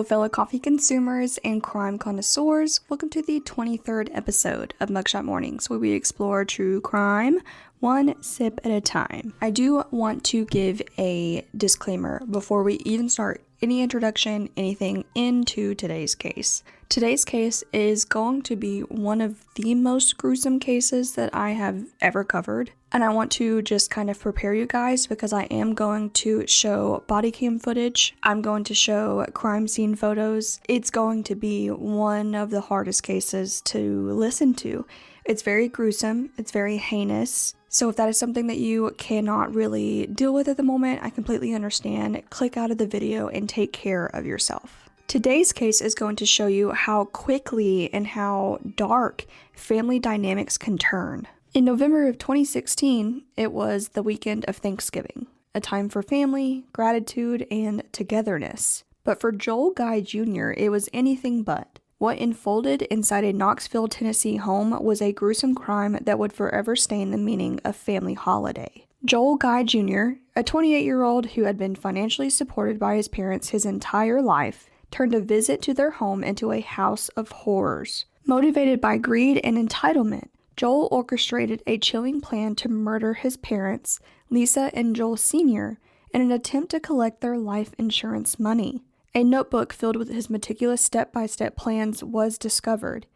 fellow coffee consumers and crime connoisseurs. Welcome to the 23rd episode of Mugshot Mornings, where we explore true crime one sip at a time. I do want to give a disclaimer before we even start any introduction, anything into today's case. Today's case is going to be one of the most gruesome cases that I have ever covered. And I want to just kind of prepare you guys because I am going to show body cam footage. I'm going to show crime scene photos. It's going to be one of the hardest cases to listen to. It's very gruesome. It's very heinous. So if that is something that you cannot really deal with at the moment, I completely understand. Click out of the video and take care of yourself. Today's case is going to show you how quickly and how dark family dynamics can turn. In November of 2016, it was the weekend of Thanksgiving, a time for family, gratitude, and togetherness. But for Joel Guy Jr., it was anything but. What unfolded inside a Knoxville, Tennessee home was a gruesome crime that would forever stain the meaning of family holiday. Joel Guy Jr., a 28-year-old who had been financially supported by his parents his entire life, turned a visit to their home into a house of horrors. Motivated by greed and entitlement, Joel orchestrated a chilling plan to murder his parents, Lisa and Joel Sr., in an attempt to collect their life insurance money. A notebook filled with his meticulous step-by-step plans was discovered,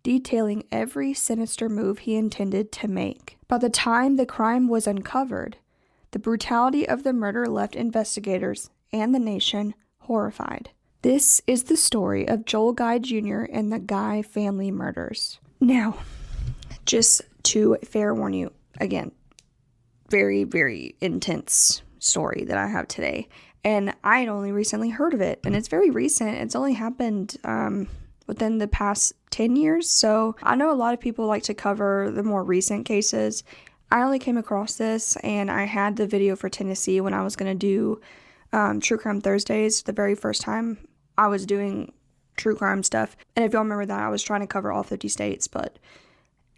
detailing every sinister move he intended to make. By the time the crime was uncovered, the brutality of the murder left investigators and the nation horrified. This is the story of Joel Guy Jr. and the Guy family murders. Now, just to fair warn you, again, very, very intense story that I have today. And I had only recently heard of it, and it's very recent. It's only happened within the past 10 years. So I know a lot of people like to cover the more recent cases. I only came across this, and I had the video for Tennessee when I was going to do True Crime Thursdays the very first time I was doing true crime stuff. And if y'all remember that, I was trying to cover all 50 states, but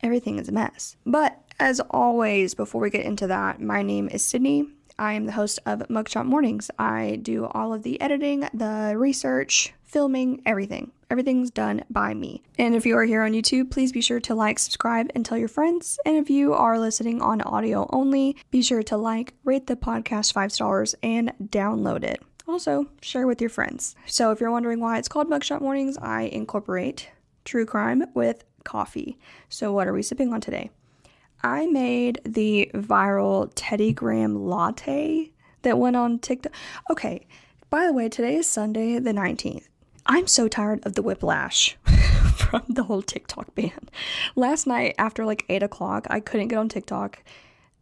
everything is a mess. But as always, before we get into that, my name is Sydney. I am the host of Mugshot Mornings. I do all of the editing, the research, filming, everything. Everything's done by me. And if you are here on YouTube, please be sure to like, subscribe, and tell your friends. And if you are listening on audio only, be sure to like, rate the podcast 5 stars, and download it. Also, share with your friends. So if you're wondering why it's called Mugshot Mornings, I incorporate true crime with coffee. So what are we sipping on today? I made the viral Teddy Graham latte that went on TikTok. Okay, by the way, today is Sunday the 19th. I'm so tired of the whiplash from the whole TikTok ban. Last night after like 8 o'clock, I couldn't get on TikTok.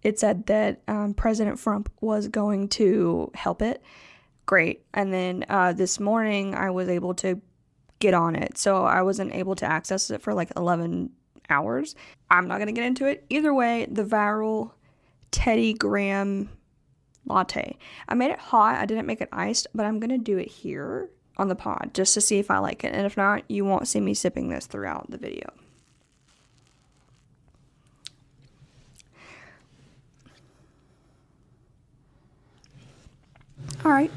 It said that President Trump was going to help it. Great. And then this morning I was able to get on it. So I wasn't able to access it for like 11 hours. I'm not going to get into it. Either way, the viral Teddy Graham latte. I made it hot. I didn't make it iced, but I'm going to do it here on the pod just to see if I like it. And if not, you won't see me sipping this throughout the video. All right,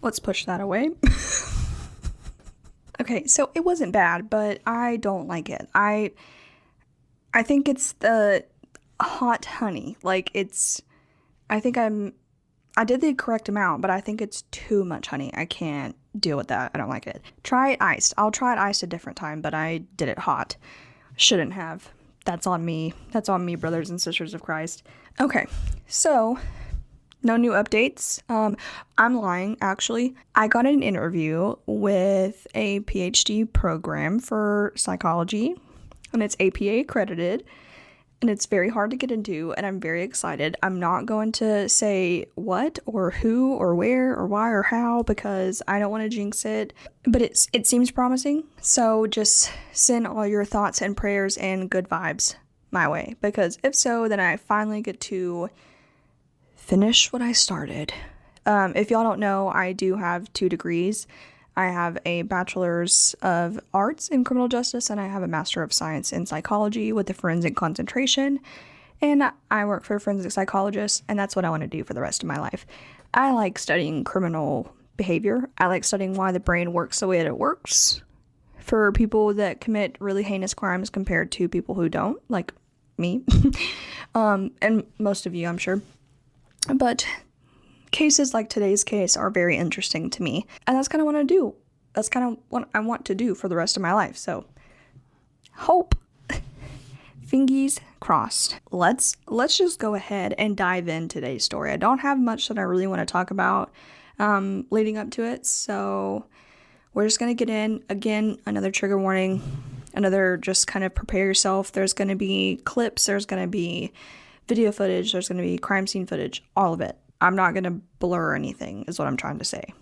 let's push that away. Okay, so it wasn't bad, but I don't like it. I think it's the hot honey. Like I did the correct amount, but I think it's too much honey. I can't deal with that. I don't like it. Try it iced. I'll try it iced a different time, but I did it hot. Shouldn't have. That's on me. That's on me, brothers and sisters of Christ. Okay, so no new updates. I'm lying, actually. I got an interview with a PhD program for psychology, and it's APA accredited, and it's very hard to get into, and I'm very excited. I'm not going to say what or who or where or why or how because I don't want to jinx it, but it seems promising. So just send all your thoughts and prayers and good vibes my way, because if so, then I finally get to finish what I started. If y'all don't know, I do have 2 degrees. I have a bachelor's of arts in criminal justice, and I have a master of science in psychology with a forensic concentration. And I work for a forensic psychologist, and that's what I want to do for the rest of my life. I like studying criminal behavior. I like studying why the brain works the way that it works for people that commit really heinous crimes compared to people who don't, like me, and most of you, I'm sure. But cases like today's case are very interesting to me, and that's kind of what I do. That's kind of what I want to do for the rest of my life. So, hope. Fingies crossed. Let's just go ahead and dive in today's story. I don't have much that I really want to talk about leading up to it, so we're just going to get in. Again, another trigger warning, another just kind of prepare yourself. There's going to be clips, there's going to be video footage, there's going to be crime scene footage, all of it. I'm not going to blur anything is what I'm trying to say.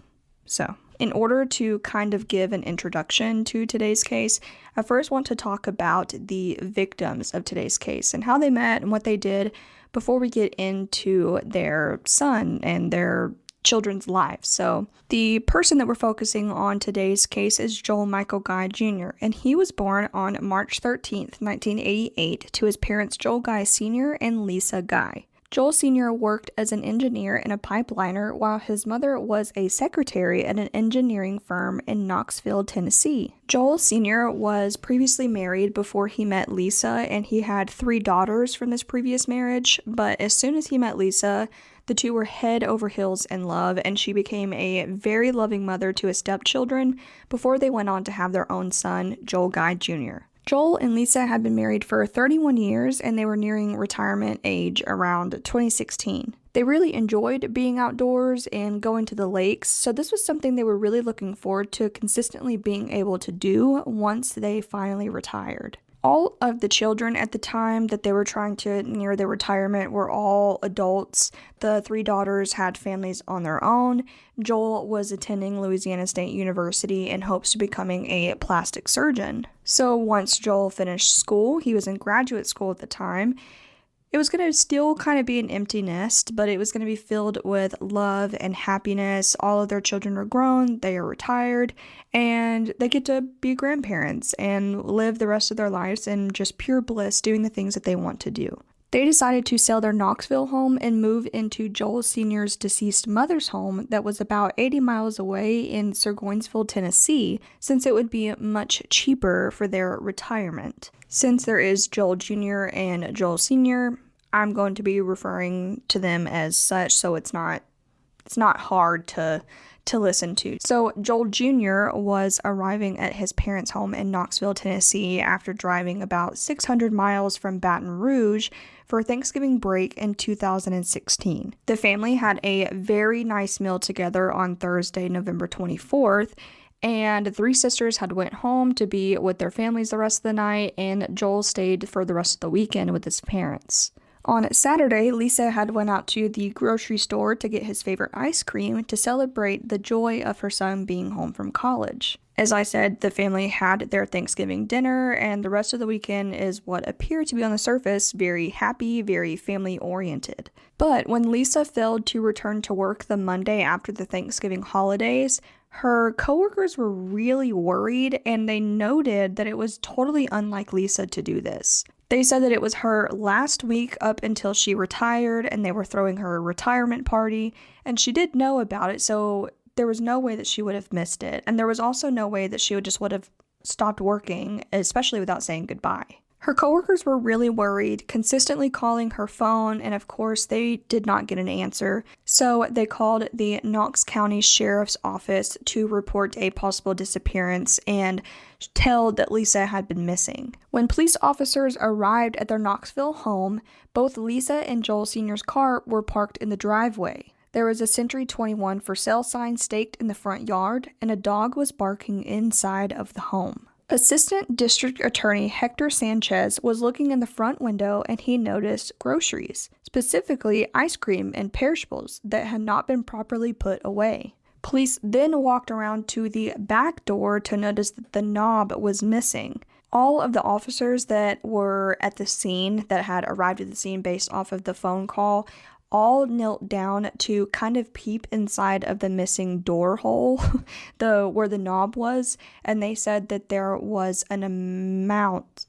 So, in order to kind of give an introduction to today's case, I first want to talk about the victims of today's case and how they met and what they did before we get into their son and their children's lives. So, the person that we're focusing on today's case is Joel Michael Guy Jr., and he was born on March 13th, 1988, to his parents Joel Guy Sr. and Lisa Guy. Joel Sr. worked as an engineer and a pipeliner while his mother was a secretary at an engineering firm in Knoxville, Tennessee. Joel Sr. was previously married before he met Lisa, and he had 3 daughters from this previous marriage, but as soon as he met Lisa, the two were head over heels in love, and she became a very loving mother to his stepchildren before they went on to have their own son, Joel Guy Jr. Joel and Lisa had been married for 31 years, and they were nearing retirement age around 2016. They really enjoyed being outdoors and going to the lakes, so this was something they were really looking forward to consistently being able to do once they finally retired. All of the children at the time that they were trying to near their retirement were all adults. The 3 daughters had families on their own. Joel was attending Louisiana State University in hopes of becoming a plastic surgeon. So once Joel finished school, he was in graduate school at the time, it was going to still kind of be an empty nest, but it was going to be filled with love and happiness. All of their children are grown, they are retired, and they get to be grandparents and live the rest of their lives in just pure bliss doing the things that they want to do. They decided to sell their Knoxville home and move into Joel Sr.'s deceased mother's home that was about 80 miles away in Burgonsville, Tennessee, since it would be much cheaper for their retirement. Since there is Joel Jr. and Joel Sr., I'm going to be referring to them as such, so it's not hard to listen to. So Joel Jr. was arriving at his parents' home in Knoxville, Tennessee after driving about 600 miles from Baton Rouge for Thanksgiving break in 2016. The family had a very nice meal together on Thursday, November 24th, and the 3 sisters had went home to be with their families the rest of the night, and Joel stayed for the rest of the weekend with his parents. On Saturday, Lisa had went out to the grocery store to get his favorite ice cream to celebrate the joy of her son being home from college. As I said, the family had their Thanksgiving dinner, and the rest of the weekend is what appeared to be on the surface very happy, very family-oriented. But when Lisa failed to return to work the Monday after the Thanksgiving holidays, her coworkers were really worried, and they noted that it was totally unlike Lisa to do this. They said that it was her last week up until she retired, and they were throwing her a retirement party, and she did know about it, so there was no way that she would have missed it. And there was also no way that she would have stopped working, especially without saying goodbye. Her coworkers were really worried, consistently calling her phone, and of course they did not get an answer. So they called the Knox County Sheriff's Office to report a possible disappearance and tell that Lisa had been missing. When police officers arrived at their Knoxville home, both Lisa and Joel Sr.'s car were parked in the driveway. There was a Century 21 for sale sign staked in the front yard, and a dog was barking inside of the home. Assistant District Attorney Hector Sanchez was looking in the front window, and he noticed groceries, specifically ice cream and perishables that had not been properly put away. Police then walked around to the back door to notice that the knob was missing. All of the officers that were at the scene, that had arrived at the scene based off of the phone call, all knelt down to kind of peep inside of the missing door hole, where the knob was, and they said that there was an amount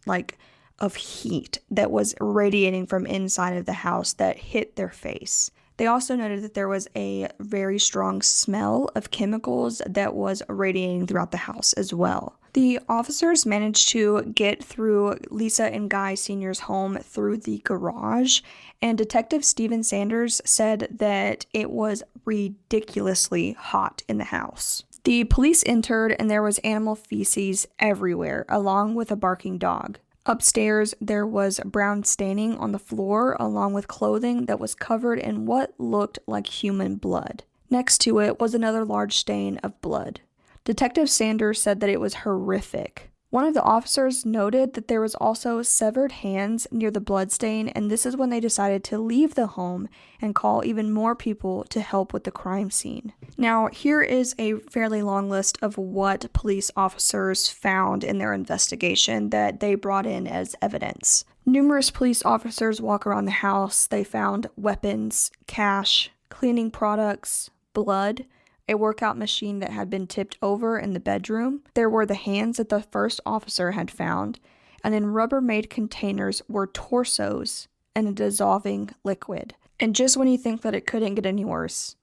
of heat that was radiating from inside of the house that hit their face. They also noted that there was a very strong smell of chemicals that was radiating throughout the house as well. The officers managed to get through Lisa and Guy Sr.'s home through the garage, and Detective Stephen Sanders said that it was ridiculously hot in the house. The police entered and there was animal feces everywhere, along with a barking dog. Upstairs, there was brown staining on the floor, along with clothing that was covered in what looked like human blood. Next to it was another large stain of blood. Detective Sanders said that it was horrific. One of the officers noted that there was also severed hands near the bloodstain, and this is when they decided to leave the home and call even more people to help with the crime scene. Now, here is a fairly long list of what police officers found in their investigation that they brought in as evidence. Numerous police officers walk around the house. They found weapons, cash, cleaning products, blood, a workout machine that had been tipped over in the bedroom. There were the hands that the first officer had found, and in Rubbermaid containers were torsos and a dissolving liquid. And just when you think that it couldn't get any worse,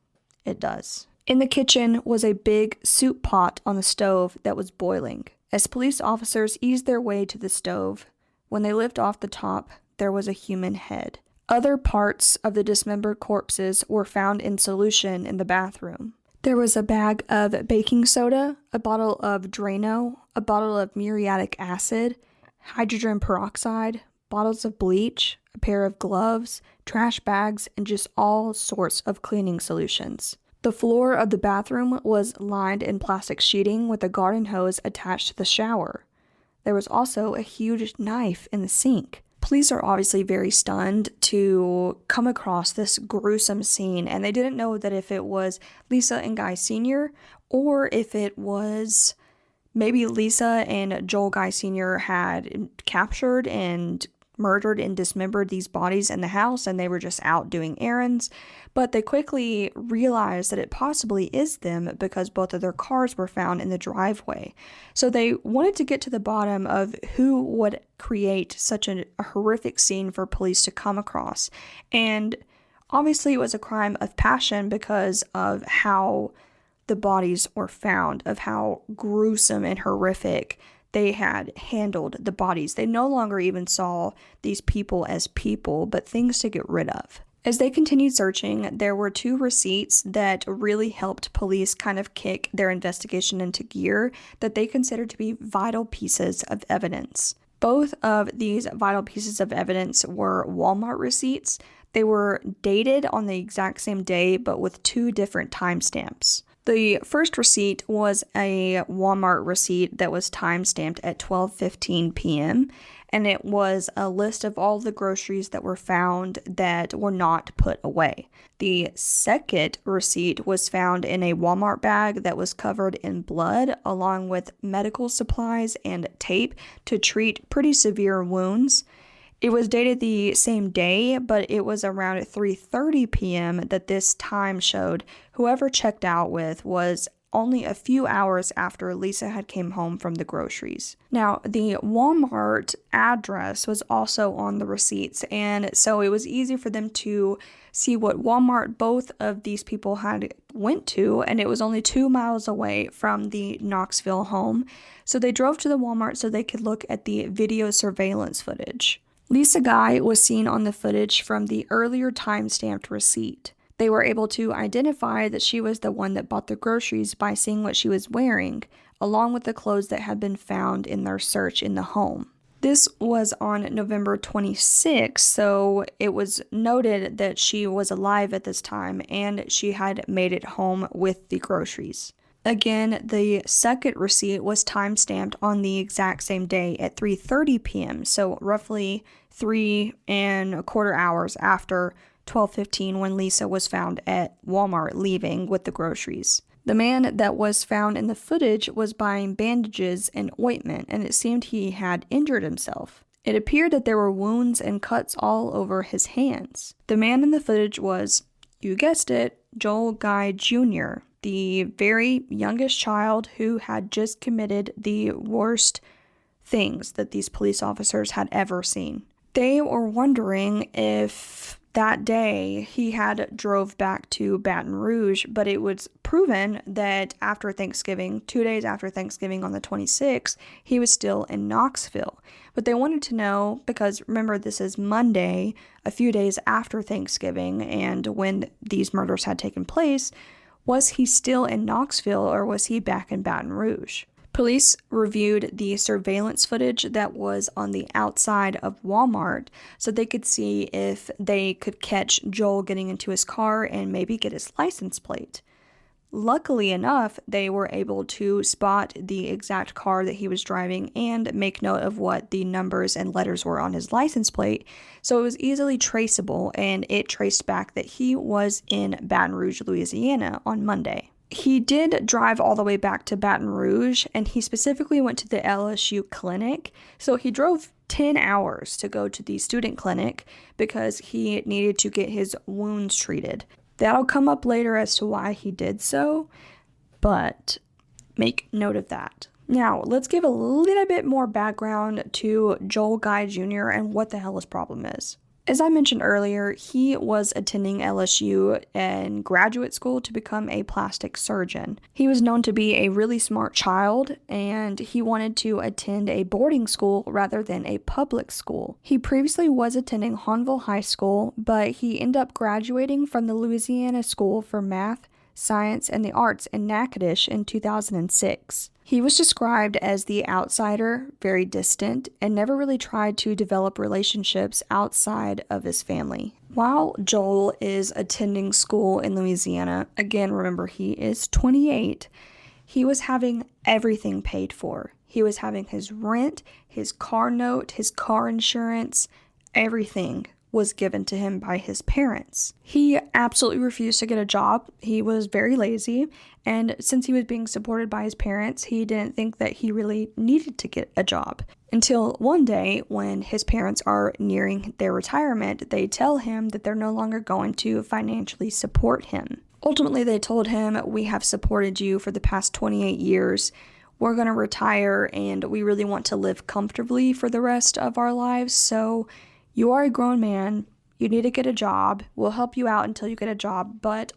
it does. In the kitchen was a big soup pot on the stove that was boiling. As police officers eased their way to the stove, when they lifted off the top, there was a human head. Other parts of the dismembered corpses were found in solution in the bathroom. There was a bag of baking soda, a bottle of Drano, a bottle of muriatic acid, hydrogen peroxide, bottles of bleach, a pair of gloves, trash bags, and just all sorts of cleaning solutions. The floor of the bathroom was lined in plastic sheeting with a garden hose attached to the shower. There was also a huge knife in the sink. Police are obviously very stunned to come across this gruesome scene, and they didn't know that if it was Lisa and Guy Sr. or if it was maybe Lisa and Joel Guy Sr. had captured and murdered and dismembered these bodies in the house and they were just out doing errands. But they quickly realized that it possibly is them because both of their cars were found in the driveway. So they wanted to get to the bottom of who would create such a horrific scene for police to come across. And obviously it was a crime of passion because of how the bodies were found, of how gruesome and horrific they had handled the bodies. They no longer even saw these people as people, but things to get rid of. As they continued searching, there were two receipts that really helped police kind of kick their investigation into gear that they considered to be vital pieces of evidence. Both of these vital pieces of evidence were Walmart receipts. They were dated on the exact same day, but with two different timestamps. The first receipt was a Walmart receipt that was time-stamped at 12:15 p.m., and it was a list of all the groceries that were found that were not put away. The second receipt was found in a Walmart bag that was covered in blood, along with medical supplies and tape to treat pretty severe wounds. It was dated the same day, but it was around 3:30 p.m. that this time showed whoever checked out with was only a few hours after Lisa had came home from the groceries. Now, the Walmart address was also on the receipts, and so it was easy for them to see what Walmart both of these people had went to, and it was only 2 miles away from the Knoxville home. So they drove to the Walmart so they could look at the video surveillance footage. Lisa Guy was seen on the footage from the earlier time-stamped receipt. They were able to identify that she was the one that bought the groceries by seeing what she was wearing, along with the clothes that had been found in their search in the home. This was on November 26th, so it was noted that she was alive at this time and she had made it home with the groceries. Again, the second receipt was time-stamped on the exact same day at 3:30 p.m., so roughly 3.25 hours after 12:15 when Lisa was found at Walmart leaving with the groceries. The man that was found in the footage was buying bandages and ointment, and it seemed he had injured himself. It appeared that there were wounds and cuts all over his hands. The man in the footage was, you guessed it, Joel Guy Jr., the very youngest child who had just committed the worst things that these police officers had ever seen. They were wondering if That day, he had drove back to Baton Rouge, but it was proven that after Thanksgiving, 2 days after Thanksgiving on the 26th, he was still in Knoxville. But they wanted to know, because remember, this is Monday, a few days after Thanksgiving, and when these murders had taken place, was he still in Knoxville or was he back in Baton Rouge? Police reviewed the surveillance footage that was on the outside of Walmart so they could see if they could catch Joel getting into his car and maybe get his license plate. Luckily enough, they were able to spot the exact car that he was driving and make note of what the numbers and letters were on his license plate, so it was easily traceable, and it traced back that he was in Baton Rouge, Louisiana on Monday. He did drive all the way back to Baton Rouge, and he specifically went to the LSU clinic. So he drove 10 hours to go to the student clinic because he needed to get his wounds treated. That'll come up later as to why he did so, but make note of that. Now, let's give a little bit more background to Joel Guy Jr. and what the hell his problem is. As I mentioned earlier, he was attending LSU in graduate school to become a plastic surgeon. He was known to be a really smart child, and he wanted to attend a boarding school rather than a public school. He previously was attending Hahnville High School, but he ended up graduating from the Louisiana School for Math, Science, and the Arts in Natchitoches in 2006. He was described as the outsider, very distant, and never really tried to develop relationships outside of his family. While Joel is attending school in Louisiana, again, remember he is 28, he was having everything paid for. He was having his rent, his car note, his car insurance, everything was given to him by his parents. He absolutely refused to get a job. He was very lazy, and since he was being supported by his parents, he didn't think that he really needed to get a job. Until one day, when his parents are nearing their retirement, they tell him that they're no longer going to financially support him. Ultimately, they told him, "We have supported you for the past 28 years. We're going to retire, and we really want to live comfortably for the rest of our lives, so you are a grown man, you need to get a job, we'll help you out until you get a job, but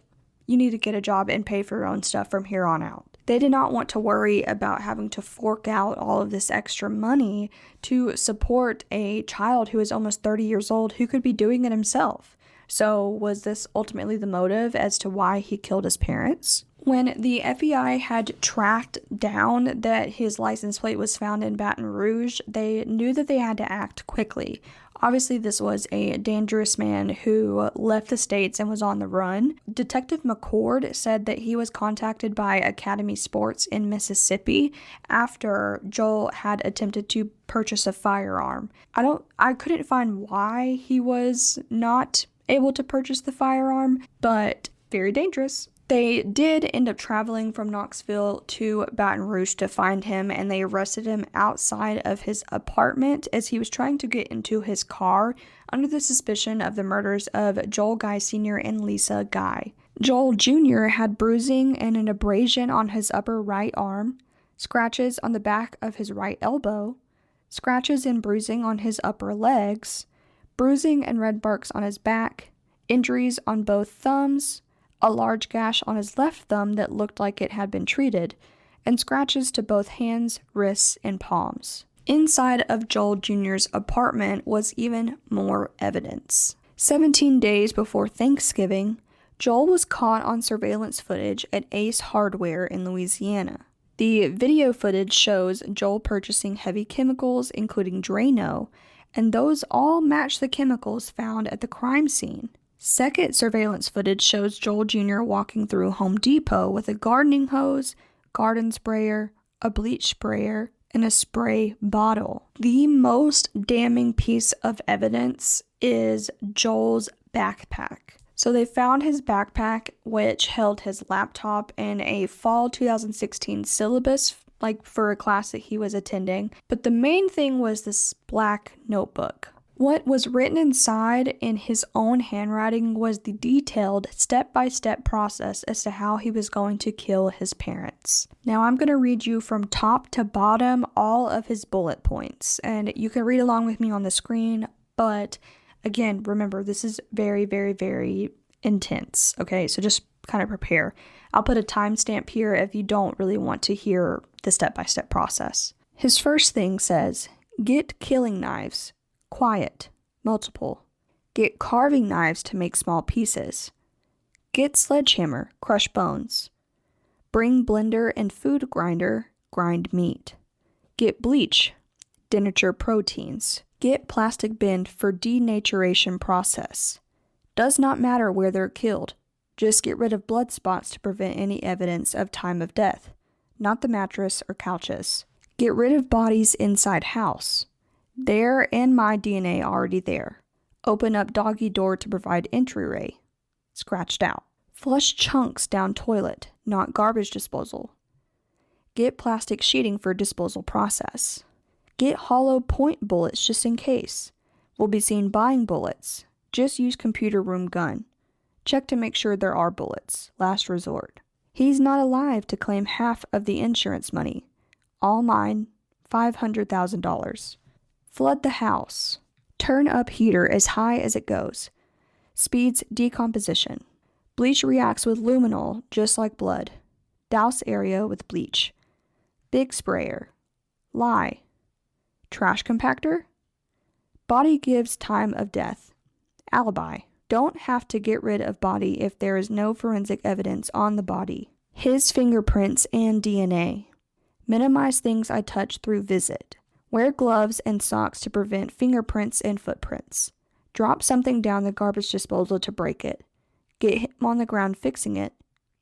you need to get a job and pay for your own stuff from here on out." They did not want to worry about having to fork out all of this extra money to support a child who is almost 30 years old who could be doing it himself. So was this ultimately the motive as to why he killed his parents? When the FBI had tracked down that his license plate was found in Baton Rouge, they knew that they had to act quickly. Obviously, this was a dangerous man who left the States and was on the run. Detective McCord said that he was contacted by Academy Sports in Mississippi after Joel had attempted to purchase a firearm. I couldn't find why he was not able to purchase the firearm, but very dangerous. They did end up traveling from Knoxville to Baton Rouge to find him, and they arrested him outside of his apartment as he was trying to get into his car under the suspicion of the murders of Joel Guy Sr. and Lisa Guy. Joel Jr. had bruising and an abrasion on his upper right arm, scratches on the back of his right elbow, scratches and bruising on his upper legs, bruising and red marks on his back, injuries on both thumbs, a large gash on his left thumb that looked like it had been treated, and scratches to both hands, wrists, and palms. Inside of Joel Jr.'s apartment was even more evidence. 17 days before Thanksgiving, Joel was caught on surveillance footage at Ace Hardware in Louisiana. The video footage shows Joel purchasing heavy chemicals, including Drano, and those all match the chemicals found at the crime scene. Second surveillance footage shows Joel Jr. walking through Home Depot with a gardening hose, garden sprayer, a bleach sprayer, and a spray bottle. The most damning piece of evidence is Joel's backpack. So they found his backpack, which held his laptop and a fall 2016 syllabus, like for a class that he was attending. But the main thing was this black notebook. What was written inside in his own handwriting was the detailed step-by-step process as to how he was going to kill his parents. Now I'm going to read you from top to bottom all of his bullet points, and you can read along with me on the screen, but Again, remember, this is very, very, very intense, okay? So just kind of prepare. I'll put a timestamp here if you don't really want to hear the step-by-step process. His first thing says, get killing knives, quiet, multiple. Get carving knives to make small pieces. Get sledgehammer, crush bones. Bring blender and food grinder, grind meat. Get bleach, denature proteins. Get plastic bin for denaturation process. Does not matter where they're killed. Just get rid of blood spots to prevent any evidence of time of death, not the mattress or couches. Get rid of bodies inside house. There and my DNA already there. Open up doggy door to provide entryway. Scratched out. Flush chunks down toilet, not garbage disposal. Get plastic sheeting for disposal process. Get hollow point bullets just in case. We'll be seen buying bullets. Just use computer room gun. Check to make sure there are bullets. Last resort. He's not alive to claim half of the insurance money. All mine, $500,000. Flood the house. Turn up heater as high as it goes. Speeds decomposition. Bleach reacts with luminol just like blood. Douse area with bleach. Big sprayer. Lie. Trash compactor? Body gives time of death. Alibi. Don't have to get rid of body if there is no forensic evidence on the body. His fingerprints and DNA. Minimize things I touch through visit. Wear gloves and socks to prevent fingerprints and footprints. Drop something down the garbage disposal to break it. Get him on the ground fixing it.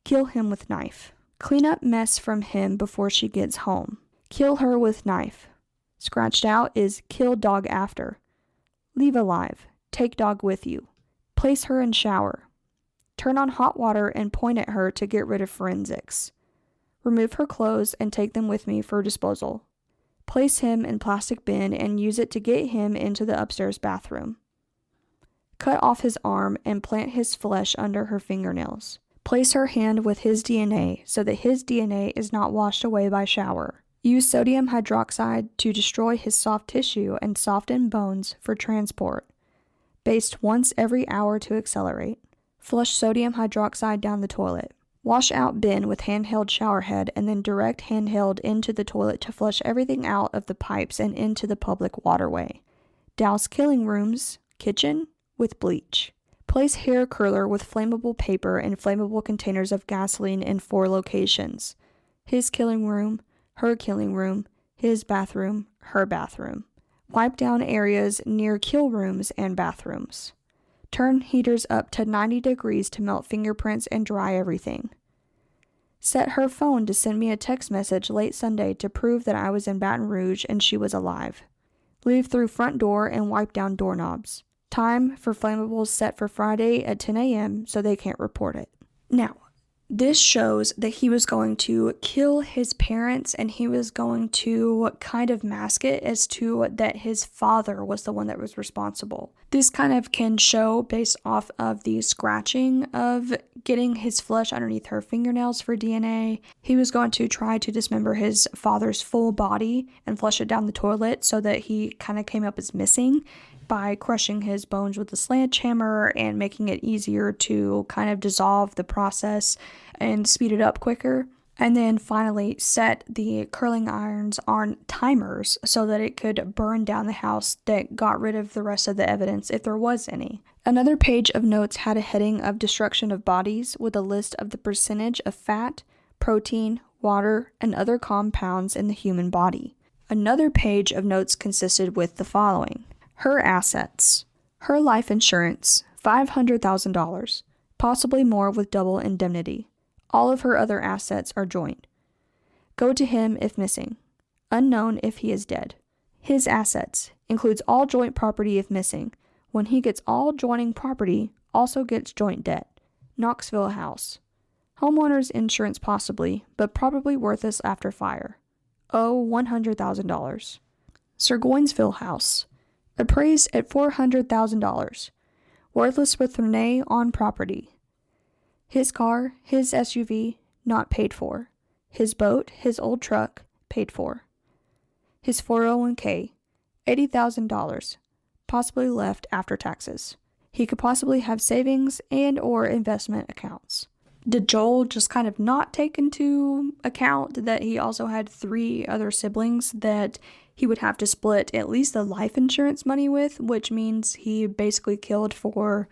Kill him with knife. Clean up mess from him before she gets home. Kill her with knife. Scratched out is kill dog after. Leave alive. Take dog with you. Place her in shower. Turn on hot water and point at her to get rid of forensics. Remove her clothes and take them with me for disposal. Place him in plastic bin and use it to get him into the upstairs bathroom. Cut off his arm and plant his flesh under her fingernails. Place her hand with his DNA so that his DNA is not washed away by shower. Use sodium hydroxide to destroy his soft tissue and soften bones for transport. Baste once every hour to accelerate. Flush sodium hydroxide down the toilet. Wash out bin with handheld shower head and then direct handheld into the toilet to flush everything out of the pipes and into the public waterway. Douse killing rooms, kitchen, with bleach. Place hair curler with flammable paper and flammable containers of gasoline in 4 locations. His killing room, her killing room, his bathroom, her bathroom. Wipe down areas near kill rooms and bathrooms. Turn heaters up to 90 degrees to melt fingerprints and dry everything. Set her phone to send me a text message late Sunday to prove that I was in Baton Rouge and she was alive. Leave through front door and wipe down doorknobs. Time for flammables set for Friday at 10 a.m. so they can't report it. Now, this shows that he was going to kill his parents and he was going to kind of mask it as to that his father was the one that was responsible. This kind of can show based off of the scratching of getting his flesh underneath her fingernails for DNA. He was going to try to dismember his father's full body and flush it down the toilet so that he kind of came up as missing by crushing his bones with a sledgehammer and making it easier to kind of dissolve the process and speed it up quicker. And then finally set the curling irons on timers so that it could burn down the house that got rid of the rest of the evidence if there was any. Another page of notes had a heading of destruction of bodies with a list of the percentage of fat, protein, water, and other compounds in the human body. Another page of notes consisted with the following. Her assets. Her life insurance, $500,000, possibly more with double indemnity. All of her other assets are joint. Go to him if missing. Unknown if he is dead. His assets includes all joint property if missing. When he gets all joining property, also gets joint debt. Knoxville house. Homeowner's insurance possibly, but probably worthless after fire. Owe $100,000. Sirgoinsville house. Appraised at $400,000. Worthless with Renee on property. His car, his SUV, not paid for. His boat, his old truck, paid for. His 401k, $80,000. possibly left after taxes. He could possibly have savings and or investment accounts. Did Joel just kind of not take into account that he also had 3 other siblings that he would have to split at least the life insurance money with, which means he basically killed for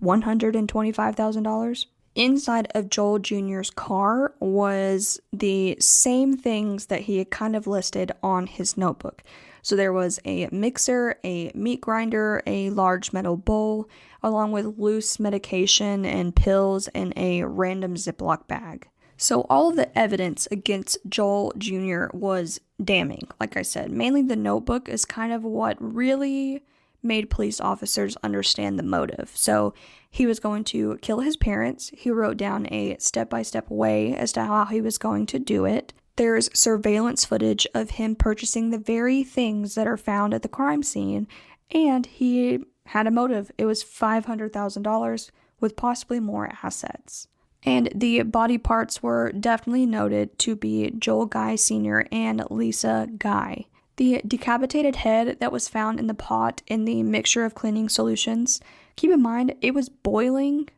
$125,000? Inside of Joel Jr.'s car was the same things that he had kind of listed on his notebook. So there was a mixer, a meat grinder, a large metal bowl, along with loose medication and pills in a random Ziploc bag. So all of the evidence against Joel Jr. was damning. Like I said, mainly the notebook is kind of what really made police officers understand the motive. So he was going to kill his parents. He wrote down a step-by-step way as to how he was going to do it. There's surveillance footage of him purchasing the very things that are found at the crime scene, and he had a motive. It was $500,000 with possibly more assets. And the body parts were definitely noted to be Joel Guy Sr. and Lisa Guy. The decapitated head that was found in the pot in the mixture of cleaning solutions, keep in mind it was boiling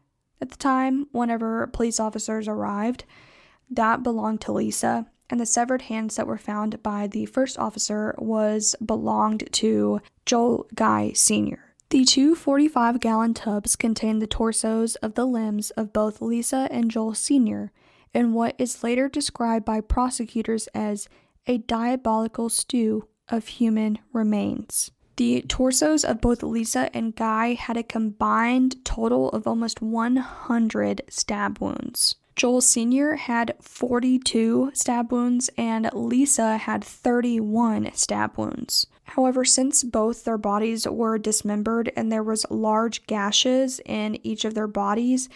at the time whenever police officers arrived. That belonged to Lisa, and the severed hands that were found by the first officer belonged to Joel Guy Sr. The 2 45-gallon tubs contained the torsos of the limbs of both Lisa and Joel Sr. in what is later described by prosecutors as a diabolical stew of human remains. The torsos of both Lisa and Guy had a combined total of almost 100 stab wounds. Joel Sr. had 42 stab wounds and Lisa had 31 stab wounds. However, since both their bodies were dismembered and there was large gashes in each of their bodies,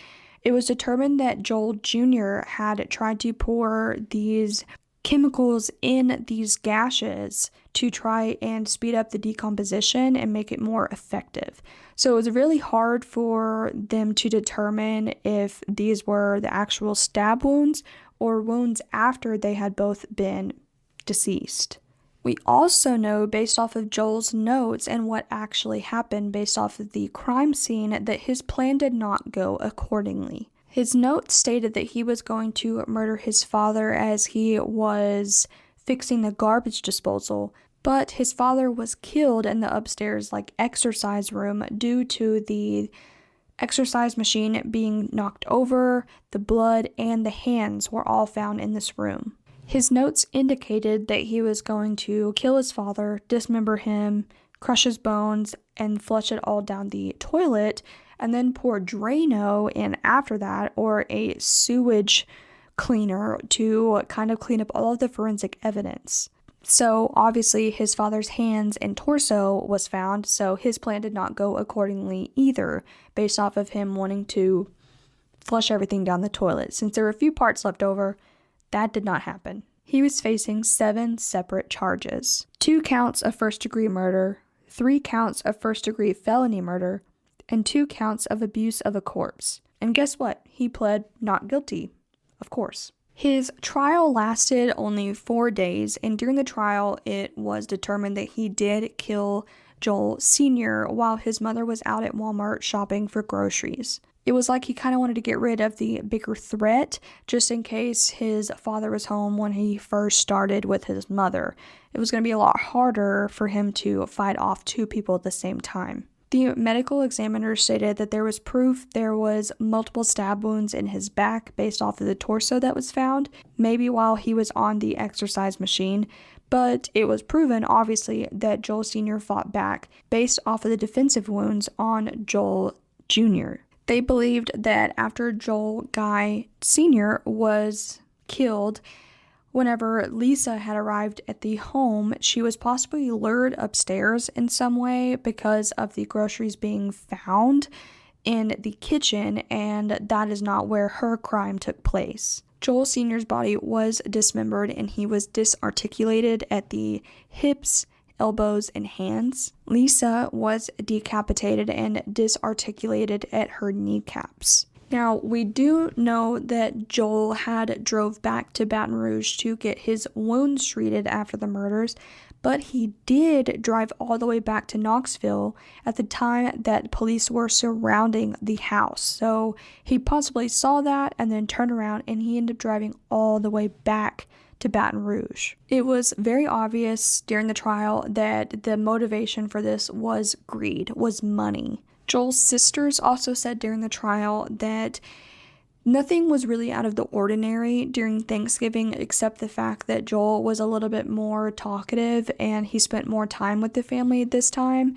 it was determined that Joel Jr. had tried to pour these chemicals in these gashes to try and speed up the decomposition and make it more effective. So it was really hard for them to determine if these were the actual stab wounds or wounds after they had both been deceased. We also know, based off of Joel's notes and what actually happened based off of the crime scene, that his plan did not go accordingly. His notes stated that he was going to murder his father as he was fixing the garbage disposal, but his father was killed in the upstairs exercise room due to the exercise machine being knocked over. The blood and the hands were all found in this room. His notes indicated that he was going to kill his father, dismember him, crush his bones, and flush it all down the toilet, and then pour Drano in after that, or a sewage cleaner, to kind of clean up all of the forensic evidence. So obviously his father's hands and torso was found, so his plan did not go accordingly either, based off of him wanting to flush everything down the toilet. Since there were a few parts left over, that did not happen. He was facing 7 separate charges: 2 counts of first-degree murder, 3 counts of first-degree felony murder, and 2 counts of abuse of a corpse. And guess what? He pled not guilty, of course. His trial lasted only 4 days, and during the trial, it was determined that he did kill Joel Sr. while his mother was out at Walmart shopping for groceries. It was like he kind of wanted to get rid of the bigger threat, just in case his father was home when he first started with his mother. It was going to be a lot harder for him to fight off 2 people at the same time. The medical examiner stated that there was proof there was multiple stab wounds in his back based off of the torso that was found, maybe while he was on the exercise machine, but it was proven, obviously, that Joel Sr. fought back based off of the defensive wounds on Joel Jr. They believed that after Joel Guy Sr. was killed, whenever Lisa had arrived at the home, she was possibly lured upstairs in some way because of the groceries being found in the kitchen, and that is not where her crime took place. Joel Sr.'s body was dismembered and he was disarticulated at the hips, elbows, and hands. Lisa was decapitated and disarticulated at her kneecaps. Now, we do know that Joel had drove back to Baton Rouge to get his wounds treated after the murders, but he did drive all the way back to Knoxville at the time that police were surrounding the house. So he possibly saw that and then turned around, and he ended up driving all the way back to Baton Rouge. It was very obvious during the trial that the motivation for this was greed, was money. Joel's sisters also said during the trial that nothing was really out of the ordinary during Thanksgiving except the fact that Joel was a little bit more talkative and he spent more time with the family this time.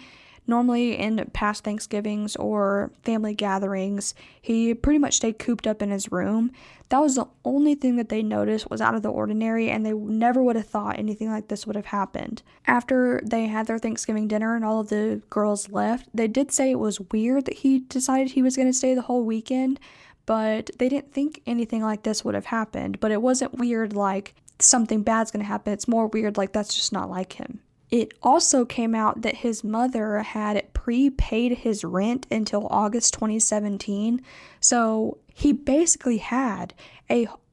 Normally in past Thanksgivings or family gatherings, he pretty much stayed cooped up in his room. That was the only thing that they noticed was out of the ordinary, and they never would have thought anything like this would have happened. After they had their Thanksgiving dinner and all of the girls left, they did say it was weird that he decided he was going to stay the whole weekend, but they didn't think anything like this would have happened. But it wasn't weird like something bad's going to happen. It's more weird like that's just not like him. It also came out that his mother had prepaid his rent until August 2017. So he basically had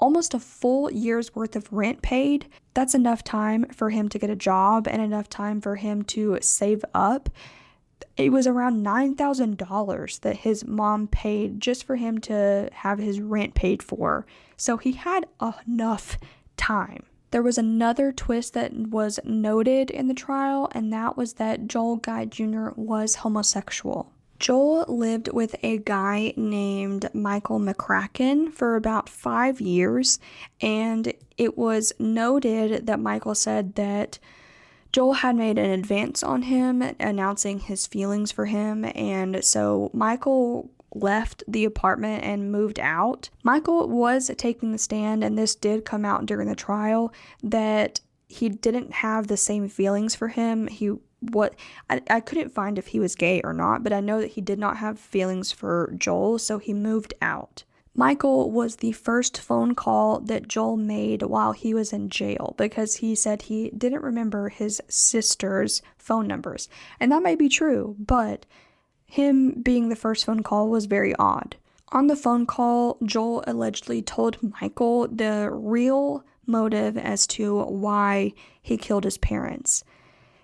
almost a full year's worth of rent paid. That's enough time for him to get a job and enough time for him to save up. It was around $9,000 that his mom paid just for him to have his rent paid for. So he had enough time. There was another twist that was noted in the trial, and that was that Joel Guy Jr. was homosexual. Joel lived with a guy named Michael McCracken for about 5 years, and it was noted that Michael said that Joel had made an advance on him, announcing his feelings for him, and so Michael left the apartment and moved out. Michael was taking the stand, and this did come out during the trial, that he didn't have the same feelings for him. I couldn't find if he was gay or not, but I know that he did not have feelings for Joel, so he moved out. Michael was the first phone call that Joel made while he was in jail, because he said he didn't remember his sister's phone numbers. And that might be true, but him being the first phone call was very odd. On the phone call, Joel allegedly told Michael the real motive as to why he killed his parents.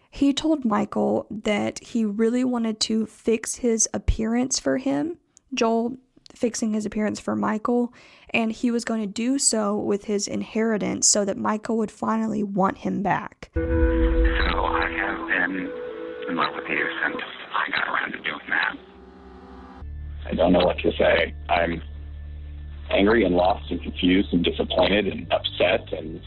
He told Michael that he really wanted to fix his appearance for him, Joel fixing his appearance for Michael, and he was going to do so with his inheritance so that Michael would finally want him back. So I have been in love with you since I got around to doing that. I don't know what to say. I'm angry and lost and confused and disappointed and upset and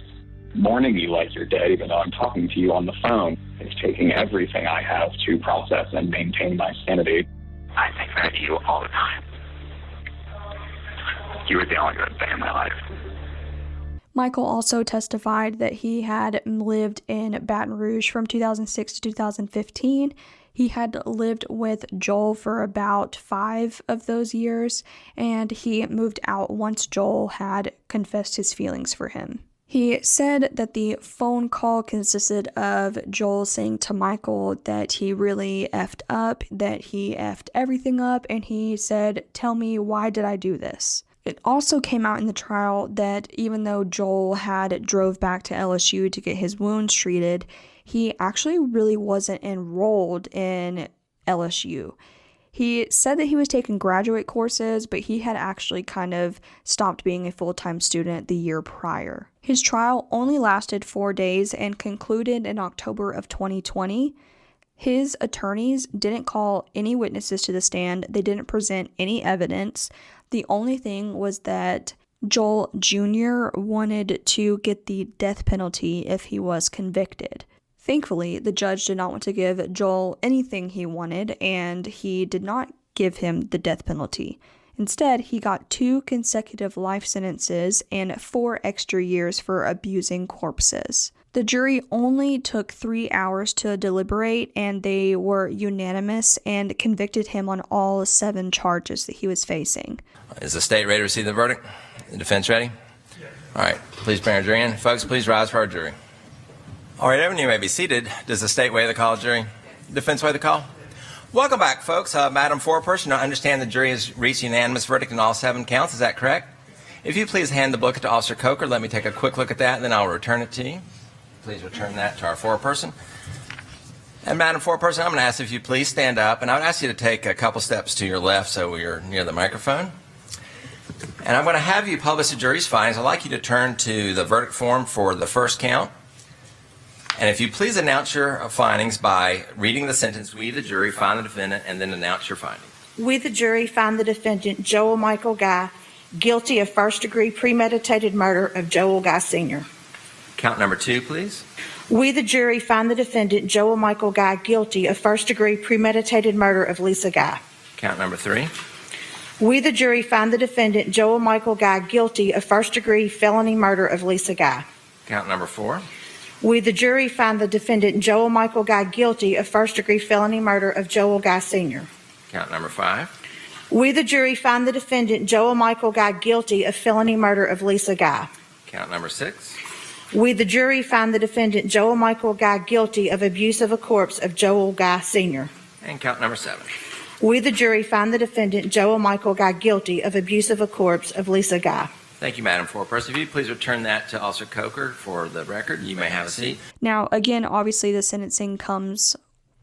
mourning you like you're dead, even though I'm talking to you on the phone. It's taking everything I have to process and maintain my sanity. I think about you all the time. You were the only good thing in my life. Michael also testified that he had lived in Baton Rouge from 2006 to 2015. He had lived with Joel for about 5 of those years, and he moved out once Joel had confessed his feelings for him. He said that the phone call consisted of Joel saying to Michael that he really effed up, that he effed everything up, and he said, "Tell me, why did I do this?" It also came out in the trial that even though Joel had drove back to LSU to get his wounds treated, he actually really wasn't enrolled in LSU. He said that he was taking graduate courses, but he had actually kind of stopped being a full-time student the year prior. His trial only lasted 4 days and concluded in October of 2020. His attorneys didn't call any witnesses to the stand. They didn't present any evidence. The only thing was that Joel Jr. wanted to get the death penalty if he was convicted. Thankfully, the judge did not want to give Joel anything he wanted, and he did not give him the death penalty. Instead, he got 2 consecutive life sentences and 4 extra years for abusing corpses. The jury only took 3 hours to deliberate, and they were unanimous and convicted him on all 7 charges that he was facing. Is the state ready to receive the verdict? The defense ready? All right, please bring our jury in. Folks, please rise for our jury. All right, everyone, you may be seated. Does the state waive the call, jury? Defense waive the call? Welcome back, folks. Madam Foreperson, I understand the jury has reached a unanimous verdict in all 7 counts. Is that correct? If you please hand the book to Officer Coker, let me take a quick look at that, and then I'll return it to you. please return that to our foreperson. And Madam Foreperson, I'm going to ask if you please stand up, and I would ask you to take a couple steps to your left so we're near the microphone. And I'm going to have you publish the jury's findings. I'd like you to turn to the verdict form for the first count. And if you please announce your findings by reading the sentence, we, the jury, find the defendant, and then announce your findings. We, the jury, find the defendant, Joel Michael Guy, guilty of first-degree premeditated murder of Joel Guy Sr. Count number 2, please. We, the jury, find the defendant, Joel Michael Guy, guilty of first-degree premeditated murder of Lisa Guy. Count number 3. We, the jury, find the defendant, Joel Michael Guy, guilty of first-degree felony murder of Lisa Guy. Count number 4. We, the jury, find the defendant, Joel Michael Guy, guilty of first-degree felony murder of Joel Guy Sr. Count number 5. We, the jury, find the defendant, Joel Michael Guy, guilty of felony murder of Lisa Guy. Count number 6. We, the jury, find the defendant, Joel Michael Guy, guilty of abuse of a corpse of Joel Guy Sr. And count number 7. We, the jury, find the defendant, Joel Michael Guy, guilty of abuse of a corpse of Lisa Guy. Thank you, Madam Foreperson. If you please return that to Officer Coker for the record, you may have a seat. Now, again, obviously the sentencing comes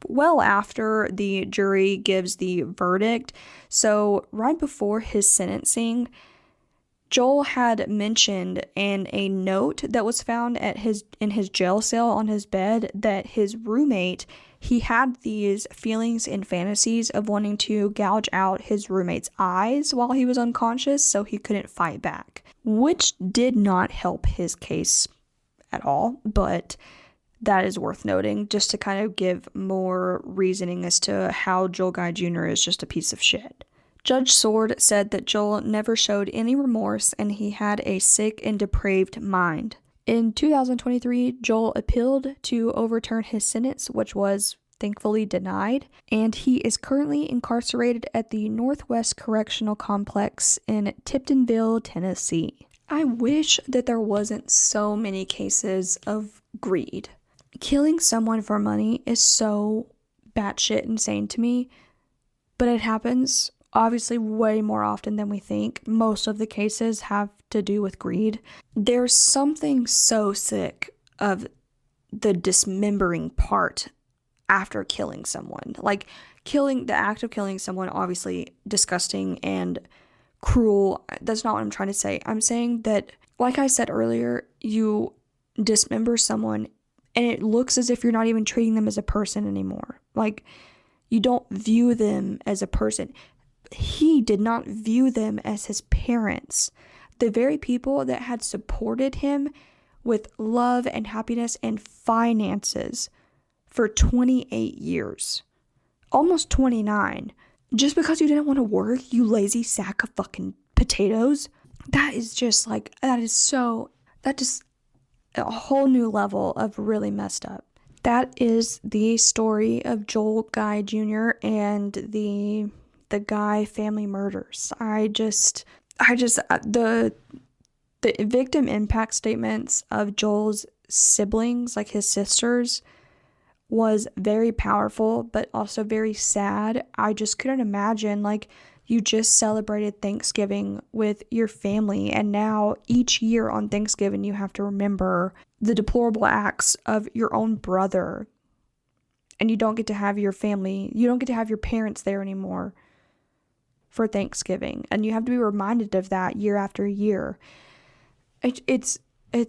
well after the jury gives the verdict. So right before his sentencing, Joel had mentioned in a note that was found in his jail cell on his bed that his roommate, he had these feelings and fantasies of wanting to gouge out his roommate's eyes while he was unconscious so he couldn't fight back, which did not help his case at all, but that is worth noting just to kind of give more reasoning as to how Joel Guy Jr. is just a piece of shit. Judge Sword said that Joel never showed any remorse and he had a sick and depraved mind. In 2023, Joel appealed to overturn his sentence, which was thankfully denied, and he is currently incarcerated at the Northwest Correctional Complex in Tiptonville, Tennessee. I wish that there wasn't so many cases of greed. Killing someone for money is so batshit insane to me, but it happens obviously way more often than we think. Most of the cases have to do with greed. There's something so sick of the dismembering part after killing someone. Like, the act of killing someone, obviously disgusting and cruel. That's not what I'm trying to say. I'm saying that, like I said earlier, you dismember someone and it looks as if you're not even treating them as a person anymore. Like, you don't view them as a person. He did not view them as his parents. The very people that had supported him with love and happiness and finances for 28 years. Almost 29. Just because you didn't want to work, you lazy sack of fucking potatoes. That is just a whole new level of really messed up. That is the story of Joel Guy Jr. and the Guy family murders. The victim impact statements of Joel's siblings, like his sisters, was very powerful, but also very sad. I just couldn't imagine, like, you just celebrated Thanksgiving with your family, and now each year on Thanksgiving you have to remember the deplorable acts of your own brother, and you don't get to have your family, you don't get to have your parents there anymore for Thanksgiving, and you have to be reminded of that year after year. It's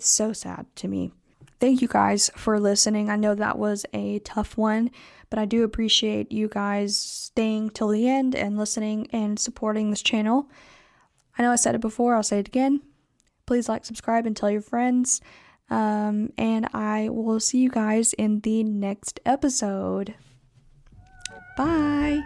so sad to me. Thank you guys for listening. I know that was a tough one, but I do appreciate you guys staying till the end and listening and supporting this channel. I know I said it before, I'll say it again. Please like, subscribe, and tell your friends. And I will see you guys in the next episode. Bye.